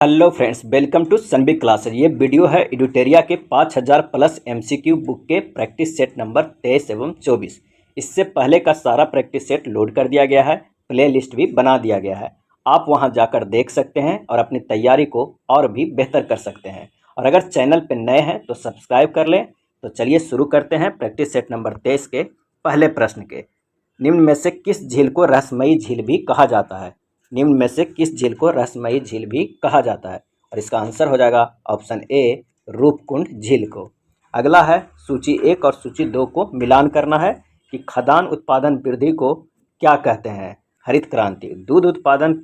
Hello friends, welcome to सनबी classes. ये video है एडुटेरिया के 5000 प्लस एमसीक्यू बुक के प्रैक्टिस सेट नंबर 23 एवं 24। इससे पहले का सारा प्रैक्टिस सेट लोड कर दिया गया है, प्ले लिस्ट भी बना दिया गया है। आप वहां जाकर देख सकते हैं और अपनी तैयारी को और भी बेहतर कर सकते हैं। और अगर चैनल पर नए हैं तो सब्सक्राइब कर लें। तो चलिए शुरू करते हैं प्रैक्टिस सेट नंबर 23 के पहले प्रश्न के। निम्न में से किस झील को रहस्यमयी झील भी कहा जाता है? निम्न में से किस झील को रहस्यमयी झील भी कहा जाता है? और इसका आंसर हो जाएगा ऑप्शन ए, रूपकुंड झील को। अगला है सूची 1 और सूची 2 को मिलान करना है कि खदान उत्पादन वृद्धि को क्या कहते हैं? हरित क्रांति। दूध उत्पादन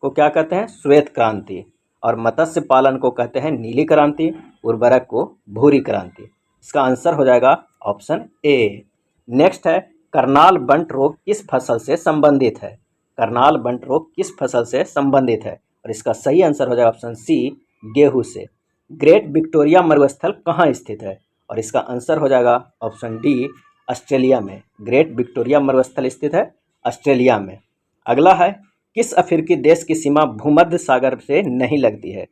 को क्या कहते हैं? श्वेत क्रांति। और मत्स्य पालन को कहते हैं नीली क्रांति। उर्वरक को भूरी क्रांति। इसका आंसर हो जाएगा ऑप्शन ए। नेक्स्ट है, करनाल बंट रोग किस फसल से संबंधित है? करनाल बंट रोग किस फसल से संबंधित है? और इसका सही आंसर हो जाएगा ऑप्शन सी, गेहूं से। ग्रेट विक्टोरिया मरुस्थल कहाँ स्थित है? और इसका आंसर हो जाएगा ऑप्शन डी, ऑस्ट्रेलिया में। ग्रेट विक्टोरिया मरुस्थल स्थित है ऑस्ट्रेलिया में। अगला है, किस अफ्रीकी देश की सीमा भूमध्य सागर से नहीं लगती है?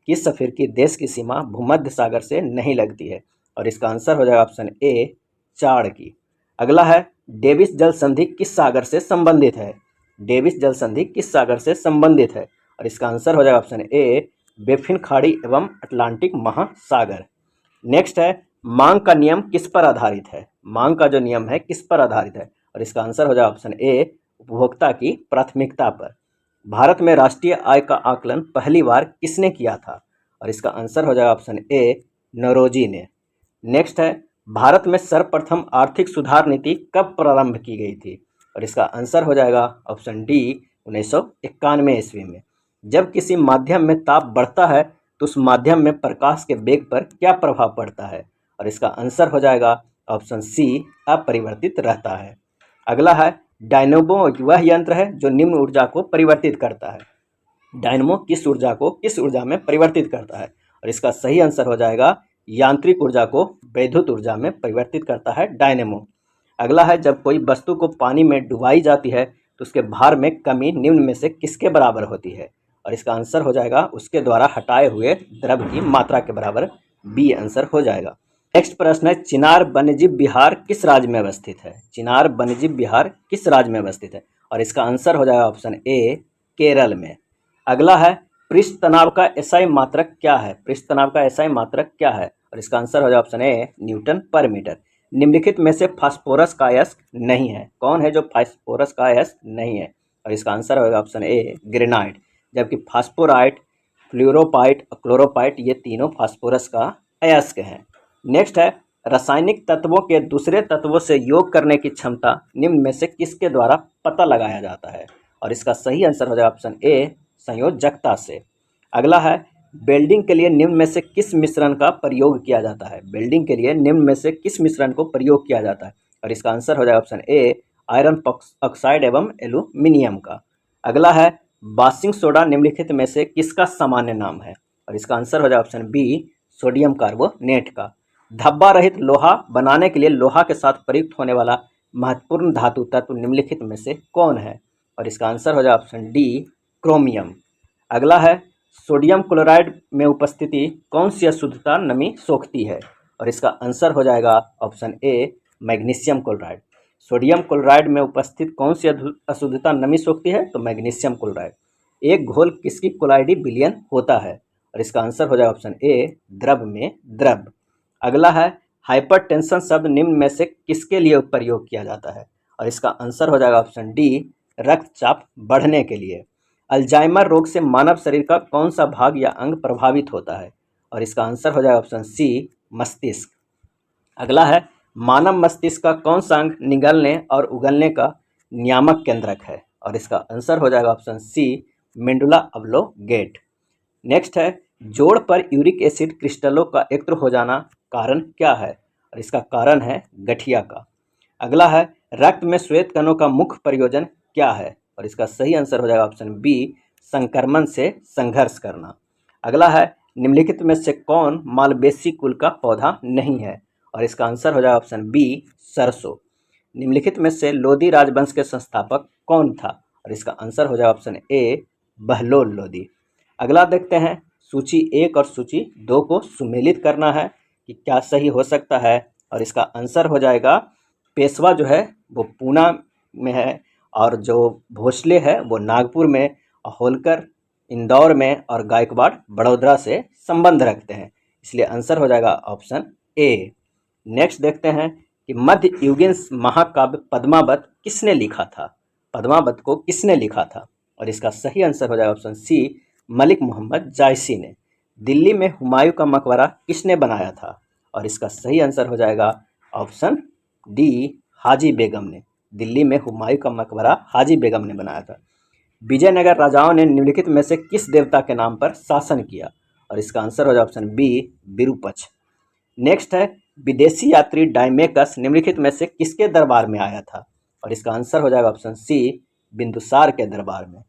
किस अफ्रीकी देश की सीमा भूमध्य सागर से नहीं लगती है? और इसका आंसर हो जाएगा ऑप्शन ए, चाड की। अगला है, डेविस जल संधि किस सागर से संबंधित है? डेविस जल संधि किस सागर से संबंधित है? और इसका आंसर हो जाएगा ऑप्शन ए, बेफिन खाड़ी एवं अटलांटिक महासागर। नेक्स्ट है, मांग का नियम किस पर आधारित है? मांग का जो नियम है किस पर आधारित है? और इसका आंसर हो जाएगा ऑप्शन ए, उपभोक्ता की प्राथमिकता पर। भारत में राष्ट्रीय आय का आकलन पहली बार किसने किया था? और इसका आंसर हो जाएगा ऑप्शन ए, नौरोजी ने। नेक्स्ट है, भारत में सर्वप्रथम आर्थिक सुधार नीति कब प्रारंभ की गई थी? और इसका आंसर हो जाएगा ऑप्शन डी, 1991 ईस्वी में। जब किसी माध्यम में ताप बढ़ता है तो उस माध्यम में प्रकाश के वेग पर क्या प्रभाव पड़ता है? और इसका आंसर हो जाएगा ऑप्शन सी, अपरिवर्तित रहता है। अगला है, डायनेमो वह यंत्र है जो निम्न ऊर्जा को परिवर्तित करता है। डायनेमो किस ऊर्जा को किस ऊर्जा में परिवर्तित करता है? और इसका सही आंसर हो जाएगा, यांत्रिक ऊर्जा को वैद्युत ऊर्जा में परिवर्तित करता है डायनेमो। अगला है, जब कोई वस्तु को पानी में डुबाई जाती है तो उसके भार में कमी निम्न में से किसके बराबर होती है? और इसका आंसर हो जाएगा उसके द्वारा हटाए हुए द्रव की मात्रा के बराबर। बी आंसर हो जाएगा। नेक्स्ट प्रश्न है, चिनार वन्यजीव विहार किस राज्य में अवस्थित है? चिनार वन्यजीव विहार किस राज्य में अवस्थित है? और इसका आंसर हो जाएगा ऑप्शन ए, केरल में। अगला है, पृष्ठ तनाव का एसआई मात्रक क्या है? पृष्ठ तनाव का एसआई मात्रक क्या है? और इसका आंसर हो जाएगा ऑप्शन ए, न्यूटन पर मीटर। निम्नलिखित में से फास्फोरस का अयस्क नहीं है। कौन है जो फास्फोरस का अयस्क नहीं है? और इसका आंसर होगा ऑप्शन ए, ग्रेनाइट। जबकि फास्फोराइट, फ्लोरोपाइट और क्लोरोपाइट ये तीनों फास्फोरस का अयस्क हैं। नेक्स्ट है, रासायनिक तत्वों के दूसरे तत्वों से योग करने की क्षमता निम्न में से किसके द्वारा पता लगाया जाता है? और इसका सही आंसर हो जाएगा ऑप्शन ए, संयोजकता से। अगला है, वेल्डिंग के लिए निम्न में से किस मिश्रण का प्रयोग किया जाता है? वेल्डिंग के लिए निम्न में से किस मिश्रण को प्रयोग किया जाता है? और इसका आंसर हो जाएगा ऑप्शन ए, आयरन ऑक्साइड एवं एल्यूमिनियम का। अगला है, बासिंग सोडा निम्नलिखित में से किसका सामान्य नाम है? और इसका आंसर हो जाएगा ऑप्शन बी, सोडियम कार्बोनेट का। धब्बा रहित लोहा बनाने के लिए लोहा के साथ प्रयुक्त होने वाला महत्वपूर्ण धातु तत्व निम्नलिखित में से कौन है? और इसका आंसर हो जाएगा ऑप्शन डी, क्रोमियम। अगला है, सोडियम क्लोराइड में उपस्थिति कौन सी अशुद्धता नमी सोखती है? और इसका आंसर हो जाएगा option A, magnesium chloride. Sodium chloride में उपस्थित कौन सी अशुद्धता नमी सोखती है? तो मैग्नीशियम क्लोराइड। एक घोल किसकी कोलाइडी विलयन होता है? और इसका आंसर हो जाएगा ऑप्शन ए, द्रव में द्रव। अगला है, हाइपरटेंशन शब्द निम्न में से किसके लिए प्रयोग किया जाता है? और इसका आंसर हो जाएगा ऑप्शन डी, रक्तचाप बढ़ने के लिए। अल्जाइमर रोग से मानव शरीर का कौन सा भाग या अंग प्रभावित होता है? और इसका आंसर हो जाएगा ऑप्शन सी, मस्तिष्क। अगला है, मानव मस्तिष्क का कौन सा अंग निगलने और उगलने का नियामक केंद्रक है? और इसका आंसर हो जाएगा ऑप्शन सी, मेंडुला ऑब्लोगेट। नेक्स्ट है, जोड़ पर यूरिक एसिड क्रिस्टलों का एकत्र हो जाना कारण क्या है? और इसका कारण है गठिया का। अगला है, रक्त में श्वेत कणों का मुख्य प्रयोजन क्या है? और इसका सही आंसर हो जाएगा ऑप्शन बी, संक्रमण से संघर्ष करना। अगला है, निम्नलिखित में से कौन मालवेसी कुल का पौधा नहीं है? और इसका आंसर हो जाएगा ऑप्शन बी, सरसों। निम्नलिखित में से लोदी राजवंश के संस्थापक कौन था? और इसका आंसर हो जाएगा ऑप्शन ए, बहलोल लोदी। अगला देखते हैं, सूची 1 और सूची 2 को सुमेलित करना है कि क्या सही हो सकता है। और इसका आंसर हो जाएगा पेशवा जो है वो पूना में है, और जो भोसले है वो नागपुर में, और होलकर इंदौर में, और गायकवाड़ बड़ौदा से संबंध रखते हैं। इसलिए आंसर हो जाएगा ऑप्शन ए। नेक्स्ट देखते हैं कि मध्ययुगीन महाकाव्य पद्मावत किसने लिखा था। पद्मावत को किसने लिखा था, और इसका सही आंसर हो जाएगा ऑप्शन सी, मलिक मोहम्मद जायसी ने। दिल्ली में हुमायूं का मकबरा किसने बनाया था, और इसका सही आंसर हो जाएगा ऑप्शन डी, हाजी बेगम ने। दिल्ली में हुमायूं का मकबरा हाजी बेगम ने बनाया था। विजयनगर राजाओं ने निम्नलिखित में से किस देवता के नाम पर शासन किया, और इसका आंसर हो जाएगा ऑप्शन बी, विरूपक्ष। नेक्स्ट है विदेशी यात्री डायमेकस निम्नलिखित में से किसके दरबार में आया था, और इसका आंसर हो जाएगा ऑप्शन सी, बिंदुसार के दरबार में।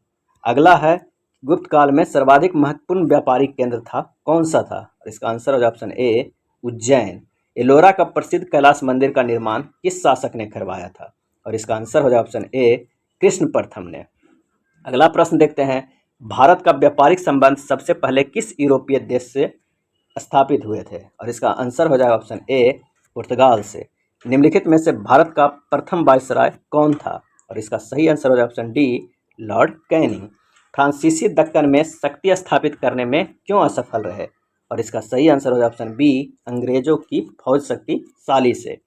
अगला है गुप्त काल में सर्वाधिक महत्वपूर्ण व्यापारिक केंद्र था, कौन सा था, और इसका आंसर हो जाएगा ऑप्शन ए, उज्जैन। एलोरा का प्रसिद्ध कैलाश मंदिर का निर्माण किस शासक ने करवाया था, और इसका आंसर हो जाएगा ऑप्शन ए, कृष्ण प्रथम ने। अगला प्रश्न देखते हैं, भारत का व्यापारिक संबंध सबसे पहले किस यूरोपीय देश से स्थापित हुए थे, और इसका आंसर हो जाएगा ऑप्शन ए, पुर्तगाल से। निम्नलिखित में से भारत का प्रथम वायसराय कौन था, और इसका सही आंसर हो जाएगा ऑप्शन डी, लॉर्ड कैनिंग। फ्रांसीसी दक्कन में शक्ति स्थापित करने में क्यों असफल रहे, और इसका सही आंसर हो जाएगा ऑप्शन बी, अंग्रेजों की फौज शक्तिशाली से।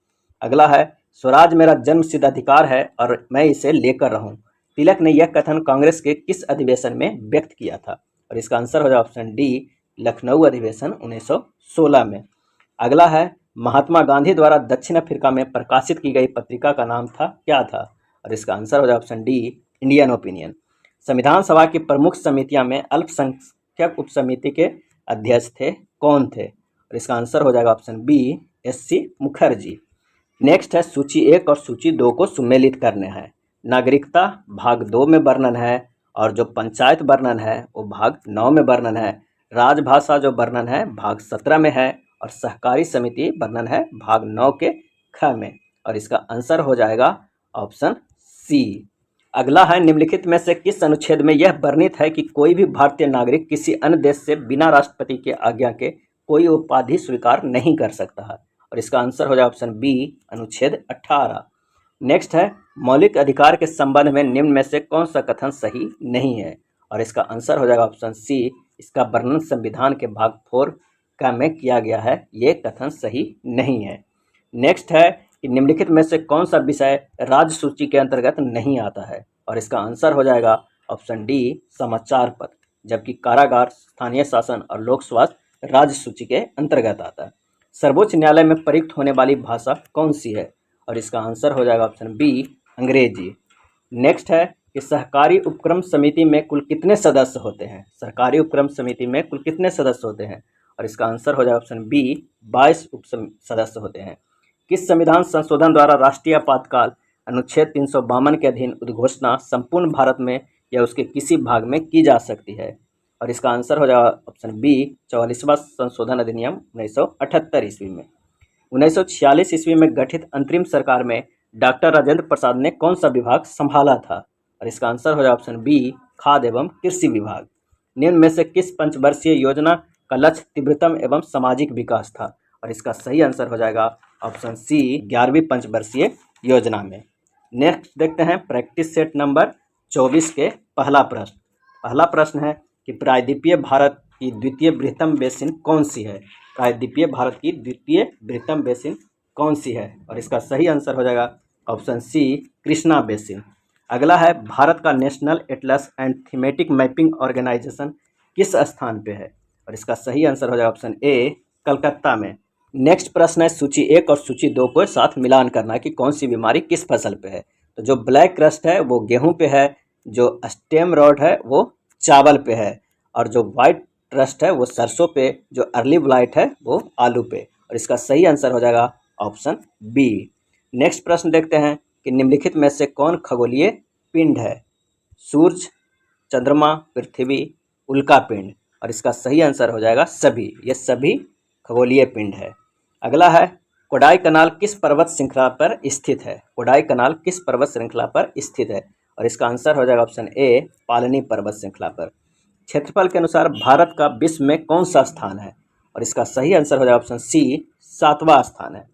अगला है स्वराज मेरा जन्मसिद्ध अधिकार है और मैं इसे लेकर रहूं, तिलक ने यह कथन कांग्रेस के किस अधिवेशन में व्यक्त किया था, और इसका आंसर हो जाएगा ऑप्शन डी, लखनऊ अधिवेशन 1916 में। अगला है महात्मा गांधी द्वारा दक्षिण अफ्रीका में प्रकाशित की गई पत्रिका का नाम क्या था, और इसका आंसर हो जाएगा ऑप्शन डी, इंडियन ओपिनियन। संविधान सभा की प्रमुख समितियां में अल्पसंख्यक उपसमिति के अध्यक्ष थे, कौन थे, और इसका आंसर हो जाएगा option B, S C. Mukherjee. Next है सूची 1 और सूची 2 को सुमेलित करने हैं। नागरिकता भाग 2 में वर्णन है, और जो पंचायत वर्णन है वो भाग 9 में वर्णन है। राजभाषा जो वर्णन है भाग 17 में है, और सहकारी समिति वर्णन है भाग 9 के ख में, और इसका आंसर हो जाएगा ऑप्शन सी। अगला है निम्नलिखित में से किस अनुच्छेद में यह वर्णित है कि कोई भी भारतीय नागरिक किसी अन्य देश से बिना राष्ट्रपति के आज्ञा के कोई उपाधि स्वीकार नहीं कर सकता है, और इसका आंसर हो जाए ऑप्शन बी, अनुच्छेद 18। नेक्स्ट है मौलिक अधिकार के संबंध में निम्न में से कौन सा कथन सही नहीं है, और इसका आंसर हो जाएगा ऑप्शन सी, इसका वर्णन संविधान के भाग 4 का में किया गया है, ये कथन सही नहीं है। नेक्स्ट है कि निम्नलिखित में से कौन सा विषय राज्य सूची के अंतर्गत नहीं आता है, और इसका आंसर हो जाएगा ऑप्शन डी, समाचार पत्र, जबकि कारागार, स्थानीय शासन और लोक स्वास्थ्य राज्य सूची के अंतर्गत आता है। सर्वोच्च न्यायालय में प्रयुक्त होने वाली भाषा कौन सी है, और इसका आंसर हो जाएगा ऑप्शन बी, अंग्रेजी। नेक्स्ट है कि सहकारी उपक्रम समिति में कुल कितने सदस्य होते हैं, सहकारी उपक्रम समिति में कुल कितने सदस्य होते हैं, और इसका आंसर हो जाएगा ऑप्शन बी, 22 उप सदस्य होते हैं। किस संविधान संशोधन द्वारा राष्ट्रीय आपातकाल अनुच्छेद 352 के अधीन उद्घोषणा संपूर्ण भारत में या उसके किसी भाग में की जा सकती है, और इसका आंसर हो जाएगा ऑप्शन बी, 44वां संशोधन अधिनियम 1978 ईस्वी में। 1946 ईस्वी में गठित अंतरिम सरकार में डॉक्टर राजेंद्र प्रसाद ने कौन सा विभाग संभाला था, और इसका आंसर हो जाएगा ऑप्शन बी, खाद्य एवं कृषि विभाग। निम्न में से किस पंचवर्षीय योजना का लक्ष्य तीव्रतम एवं सामाजिक विकास था, और इसका सही आंसर हो जाएगा ऑप्शन सी, 11वीं पंचवर्षीय योजना में। नेक्स्ट देखते हैं प्रैक्टिस सेट नंबर 24 के पहला प्रश्न। पहला प्रश्न है कि प्रायद्वीपीय भारत की द्वितीय बृहत्तम बेसिन कौन सी है, प्रायद्वीपीय भारत की द्वितीय बृहत्तम बेसिन कौन सी है, और इसका सही आंसर हो जाएगा ऑप्शन सी, कृष्णा बेसिन। अगला है भारत का national atlas and thematic mapping organisation किस स्थान पे है, और इसका सही आंसर हो जाएगा ऑप्शन ए, कलकत्ता में। नेक्स्ट प्रश्न है सूची 1 और सूची 2 को साथ मिलान करना कि कौन सी बीमारी किस फसल पे है। तो जो ब्लैक क्रस्ट है वो गेहूं पे है, जो स्टेम रॉट है वो चावल पे है, और जो वाइट रस्ट है वो सरसों पे, जो अर्ली ब्लाइट है वो आलू पे, और इसका सही आंसर हो जाएगा ऑप्शन बी। नेक्स्ट प्रश्न देखते हैं कि निम्नलिखित में से कौन खगोलीय पिंड है, सूर्य, चंद्रमा, पृथ्वी, उल्का पिंड, और इसका सही आंसर हो जाएगा सभी, ये सभी खगोलीय पिंड है। अगला है कोडाई कनाल किस पर्वत श्रृंखला पर स्थित है, कोडाई कनाल किस पर्वत श्रृंखला पर स्थित है, और इसका आंसर हो जाएगा ऑप्शन ए, पालनी पर्वत श्रृंखला पर। क्षेत्रफल के अनुसार भारत का विश्व में कौन सा स्थान है? और इसका सही आंसर हो जाएगा ऑप्शन सी 7वां स्थान है।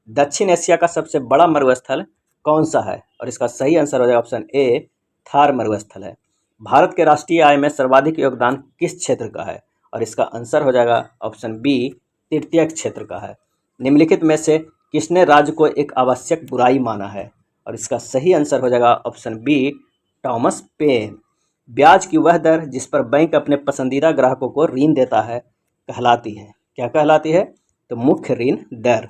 दक्षिण एशिया का सबसे बड़ा मरुस्थल कौन सा है? और इसका सही आंसर हो जाएगा ऑप्शन ए थार मरुस्थल है। भारत के राष्ट्रीय आय में सर्वाधिक योगदान किस क्षेत्र का है? और इसका आंसर हो जाएगा ऑप्शन बी तृतीयक क्षेत्र का है। निम्नलिखित में से किसने राज्य को एक आवश्यक बुराई माना है? और इसका सही आंसर हो जाएगा ऑप्शन बी थॉमस पेन। ब्याज की वह दर जिस पर बैंक अपने पसंदीदा ग्राहकों को ऋण देता है कहलाती है, क्या कहलाती है? तो मुख्य ऋण दर।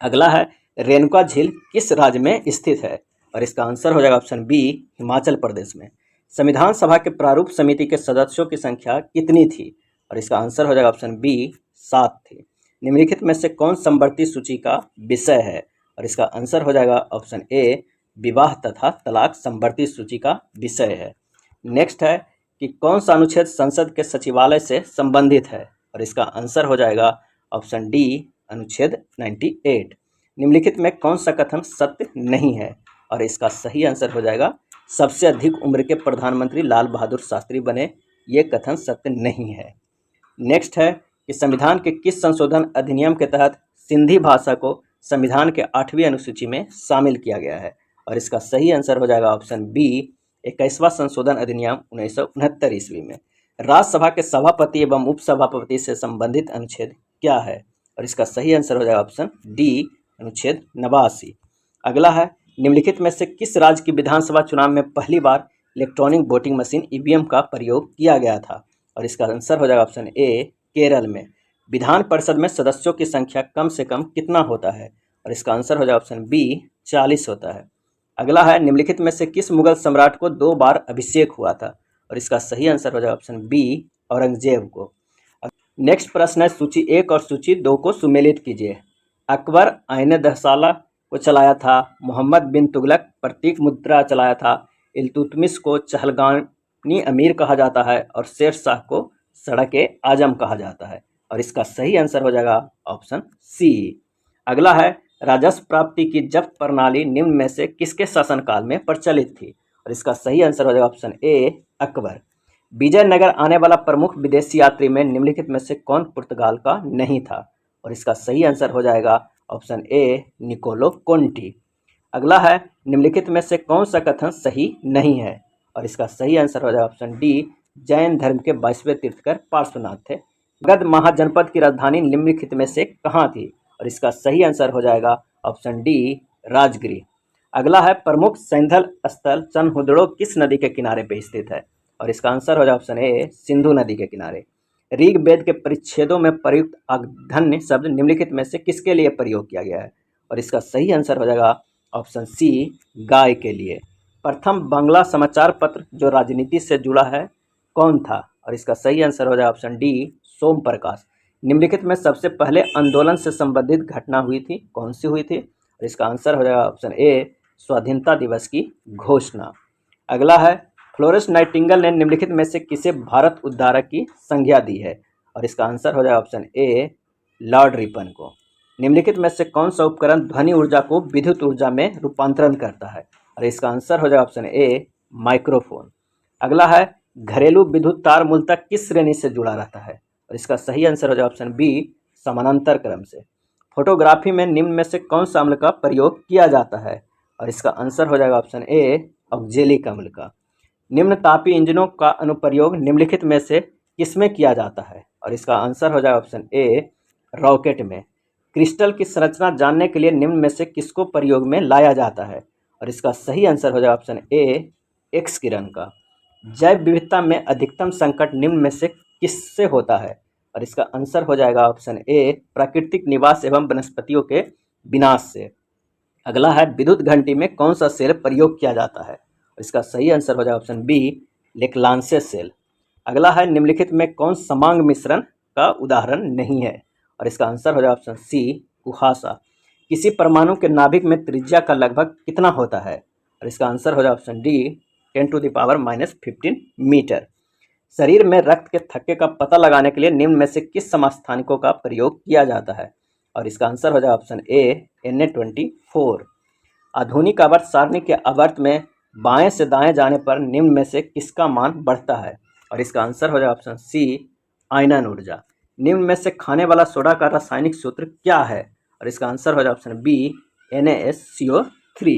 अगला है रेणुका झील किस राज्य में स्थित है? और इसका आंसर हो जाएगा ऑप्शन बी हिमाचल प्रदेश में। संविधान सभा के प्रारूप समिति के सदस्यों की संख्या कितनी थी? और इसका आंसर हो जाएगा ऑप्शन बी 7 थी। निम्नलिखित में से कौन समवर्ती सूची का विषय है? और इसका आंसर हो जाएगा ऑप्शन ए विवाह तथा तलाक समवर्ती सूची का विषय है। नेक्स्ट है कि कौन सा अनुच्छेद संसद के सचिवालय से संबंधित है? और इसका आंसर हो जाएगा ऑप्शन डी अनुच्छेद 98। निम्नलिखित में कौन सा कथन सत्य नहीं है? और इसका सही आंसर हो जाएगा सबसे अधिक उम्र के प्रधानमंत्री लाल बहादुर शास्त्री बने, ये कथन सत्य नहीं है। नेक्स्ट है कि संविधान के किस संशोधन अधिनियम के तहत सिंधी भाषा को संविधान के 8वीं अनुसूची में शामिल किया गया है? और इसका सही आंसर हो जाएगा ऑप्शन बी 21वां संशोधन अधिनियम 1969 ईस्वी में। राज्यसभा के सभापति एवं उपसभापति से संबंधित अनुच्छेद क्या है? और इसका सही आंसर हो जाएगा ऑप्शन डी अनुच्छेद 89। अगला है निम्नलिखित में से किस राज्य की विधानसभा चुनाव में पहली बार इलेक्ट्रॉनिक वोटिंग मशीन ईवीएम का प्रयोग किया गया था? और इसका आंसर हो जाएगा ऑप्शन ए केरल में। विधान परिषद में सदस्यों की संख्या कम से कम कितना होता है? और इसका आंसर हो जाएगा ऑप्शन बी 40 होता है। अगला है निम्नलिखित में से किस मुगल सम्राट को 2 बार अभिषेक हुआ था? और इसका सही आंसर हो जाएगा ऑप्शन बी औरंगजेब को। नेक्स्ट प्रश्न है सूची 1 और सूची 2 को सुमेलित कीजिए। अकबर आईने दहसाला को चलाया था, मोहम्मद बिन तुगलक प्रतीक मुद्रा चलाया था, इल्तुतमिश को चहलगानी अमीर कहा जाता है और शेर शाह को सड़क आजम कहा जाता है। और इसका सही आंसर हो जाएगा ऑप्शन सी। अगला है राजस्व प्राप्ति की जब्त प्रणाली निम्न में से किसके शासनकाल में प्रचलित थी? और इसका सही आंसर हो जाएगा ऑप्शन ए अकबर। विजयनगर आने वाला प्रमुख विदेशी यात्री में निम्नलिखित में से कौन पुर्तगाल का नहीं था? और इसका सही आंसर हो जाएगा ऑप्शन ए निकोलो कोंटी। अगला है निम्नलिखित में से कौन सा कथन सही नहीं है? और इसका सही आंसर हो जाएगा ऑप्शन डी जैन धर्म के 22वें तीर्थंकर पार्श्वनाथ थे। मगध महाजनपद की राजधानी निम्नलिखित में से कहाँ थी? और इसका सही आंसर हो जाएगा ऑप्शन डी राजगिरी। अगला है प्रमुख सैंधल स्थल चनहुदड़ो किस नदी के किनारे पे स्थित है? और इसका आंसर हो जाएगा ऑप्शन ए सिंधु नदी के किनारे। ऋग्वेद के परिच्छेदों में प्रयुक्त आग्धन्य शब्द निम्नलिखित में से किसके लिए प्रयोग किया गया है? और इसका सही आंसर हो जाएगा ऑप्शन सी गाय के लिए। प्रथम बांग्ला समाचार पत्र जो राजनीति से जुड़ा है कौन था? और इसका सही आंसर हो जाएगा ऑप्शन डी सोम प्रकाश। निम्नलिखित में सबसे पहले आंदोलन से संबंधित घटना हुई थी, कौन सी हुई थी? और इसका आंसर हो जाएगा ऑप्शन ए स्वाधीनता दिवस की घोषणा। अगला है फ्लोरेंस नाइटिंगेल ने निम्नलिखित में से किसे भारत उद्धारक की संज्ञा दी है? और इसका आंसर हो जाएगा ऑप्शन ए लॉर्ड रिपन को। निम्नलिखित में से कौन सा उपकरण ध्वनि ऊर्जा को विद्युत ऊर्जा में रूपांतरण करता है? और इसका आंसर हो जाएगा ऑप्शन ए माइक्रोफोन। अगला है घरेलू विद्युत तार मूलतः किस श्रेणी से जुड़ा रहता है? और इसका सही आंसर हो जाएगा ऑप्शन बी समानांतर क्रम से। फोटोग्राफी में निम्न में से कौन सा अम्ल का प्रयोग किया जाता है? और इसका आंसर हो जाएगा ऑप्शन ए ऑक्जेलिक अम्ल का। निम्न तापी इंजनों का अनुप्रयोग निम्नलिखित में से किसमें किया जाता है? और इसका आंसर हो जाएगा ऑप्शन ए रॉकेट में। क्रिस्टल की संरचना जानने के लिए निम्न में से किसको प्रयोग में लाया जाता है? और इसका सही आंसर हो जाएगा ऑप्शन ए एक्स किरण का। जैव विविधता में अधिकतम संकट निम्न में से किससे होता है? और इसका आंसर हो जाएगा ऑप्शन ए प्राकृतिक निवास एवं वनस्पतियों के विनाश से। अगला है विद्युत घंटी में कौन सा सेल प्रयोग किया जाता है? इसका सही आंसर हो जाएगा ऑप्शन बी लेक्लांसे सेल। अगला है निम्नलिखित में कौन समांग मिश्रण का उदाहरण नहीं है? और इसका आंसर हो जाएगा ऑप्शन सी कुहासा। किसी परमाणु के नाभिक में त्रिज्या का लगभग कितना होता है? और इसका आंसर हो जाएगा ऑप्शन डी 10⁻⁻15 मीटर। शरीर में रक्त के थक्के का पता लगाने के लिए निम्न में से किस समस्थानिकों का प्रयोग किया जाता है? और इसका आंसर हो जाएगा ऑप्शन ए Na24। आधुनिक आवर्त सारणी के आवर्त में बाएं से दाएं जाने पर निम्न में से किसका मान बढ़ता है? और इसका आंसर हो जाएगा ऑप्शन सी आयनन ऊर्जा। निम्न में से खाने वाला सोडा का रासायनिक सूत्र क्या है? और इसका आंसर हो जाएगा ऑप्शन बी NaSCO3।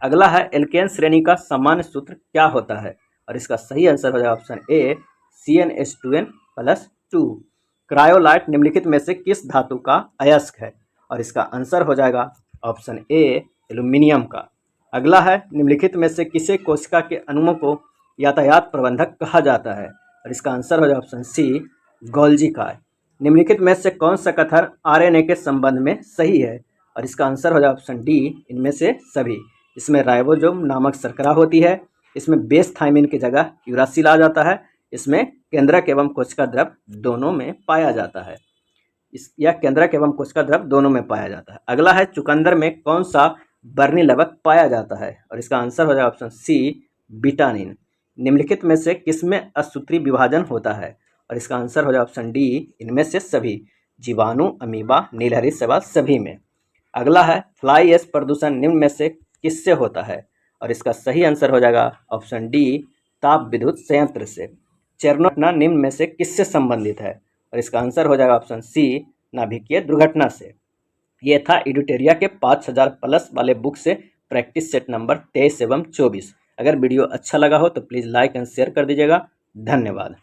अगला है एल्केन श्रेणी का सामान्य सूत्र क्या होता है? और इसका सही आंसर हो जाएगा ऑप्शन ए CnH2n+2। क्रायोलाइट निम्नलिखित में से किस धातु का अयस्क है? और इसका आंसर हो जाएगा ऑप्शन ए एल्यूमिनियम का। अगला है निम्नलिखित में से किसे कोशिका के अणुओं को यातायात प्रबंधक कहा जाता है? और इसका आंसर हो जाएगा ऑप्शन सी गोल्जी का। निम्नलिखित में से कौन सा कथन RNA के संबंध में सही है? और इसका आंसर हो जाएगा ऑप्शन डी इनमें से सभी। इसमें राइबोसोम नामक शर्करा होती है, इसमें बेस थायमिन की जगह यूरासिल आ जाता है, इसमें केंद्रक एवं कोशिका द्रव दोनों में पाया जाता है। यह केंद्रक एवं कोशिका द्रव दोनों में पाया जाता है। अगला है चुकंदर में कौन सा बर्नी लवक पाया जाता है? और इसका आंसर हो जाएगा ऑप्शन सी बिटानिन। निम्नलिखित में से किसमें असूत्री विभाजन होता है? और इसका आंसर हो जाएगा ऑप्शन डी इनमें से सभी। जीवाणु, अमीबा, नीलहरी शैवाल सभी में। अगला है फ्लाई ऐश प्रदूषण निम्न में से किससे होता है? और इसका सही आंसर हो जाएगा ऑप्शन डी ताप विद्युत संयंत्र से। चेरनोबिल निम्न में से किससे संबंधित है? और इसका आंसर हो जाएगा ऑप्शन सी नाभिकीय दुर्घटना से। ये था एडुटेरिया के 5000 प्लस वाले बुक से प्रैक्टिस सेट नंबर 23 एवं 24। अगर वीडियो अच्छा लगा हो तो प्लीज़ लाइक एंड शेयर कर दीजिएगा। धन्यवाद।